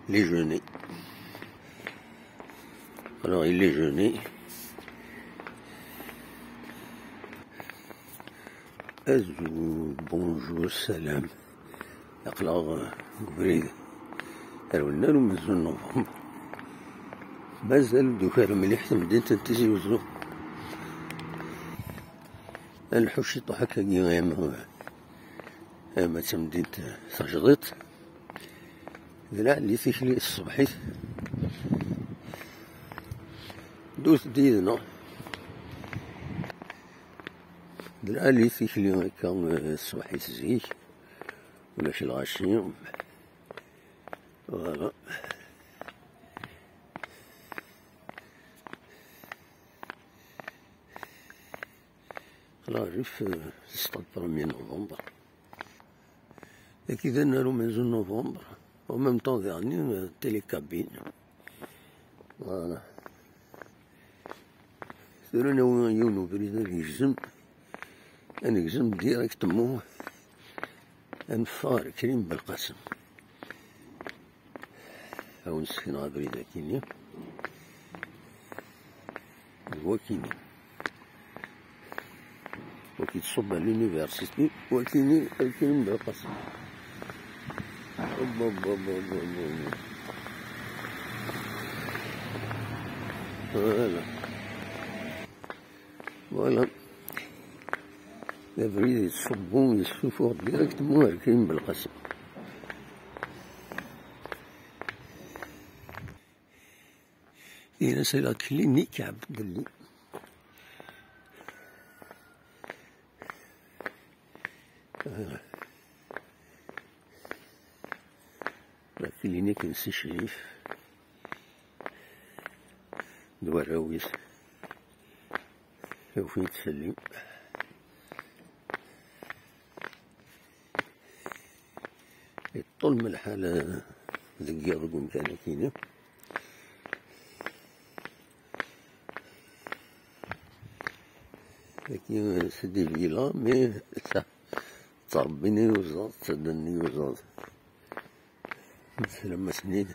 les jeûner. Alors il les jeûnait. Azul, bonjour, salam. أقلع قبريد أرونا له مازال نوفمبر مازال دوكا مليح تمدين تنتزي وزلو الحوش يطوح هكا أما تمدين تجضيط ذلع اللي تيكلي الصبحيت دوث ديدنا ذلع اللي تيكلي هكا الصبحيت زيك ولا شي الغاشي فوالا راجل في 1 نوفمبر إذا نارو مازال نوفمبر و ميم طون ديرني تيليكابين فوالا ثورنا يونو بريد يجزم نجزم ديريكتومون انفار كريم بالقسم هاو نسكن غابريدا كينيا هو كيني وكي تصب على لونيفرسيتي وكيني الكريم بالقسم فوالا البريد يتصبون يصفوه ديريكتومون الكريم بالقسم إذا سي لا كلينيك عبد اللي لا كلينيك نسي شريف دواراويس وفين تسلم يطول من الحالة ذكية رقم كان كينا لكن سيدي فيلا مي تربيني وزاد تدني وزاد لما سنين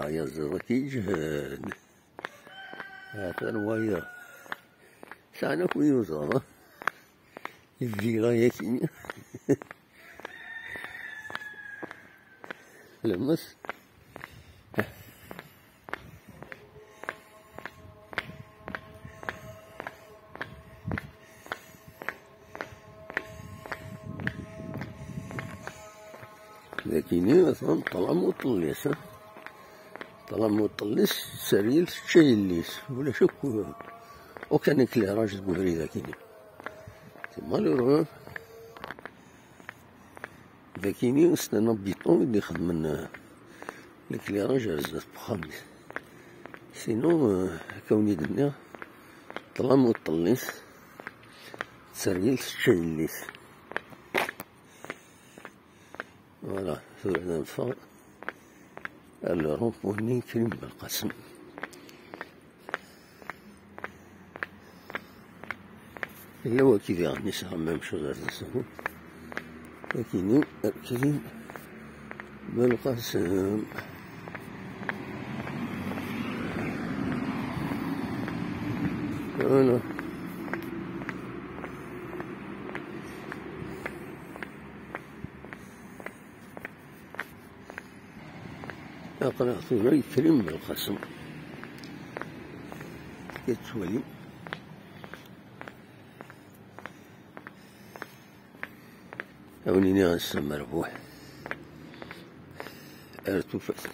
يا زركي جهاد هذا رواية سانا كوي وزاد الفيلا ياكيني لمس لكن مثلا طالما طلس سريل شي الليس ولا شك وكان كليراج تقولي ذاكيني مالورو ذاكيني استنى بيطون اللي خدم الكليراج هزات بخامس سينو كوني دنيا طالما طلس سريل شي الليس فوالا ثورنا نفار الرومبوني كريم بالقسم إلا هو كي داير النساء ميم شوز هاد الصفو لكن كريم بالقسم فوالا أقرأ ثوري كريم بالقسم كتولي أونيني غنسى مربوح أرتفعت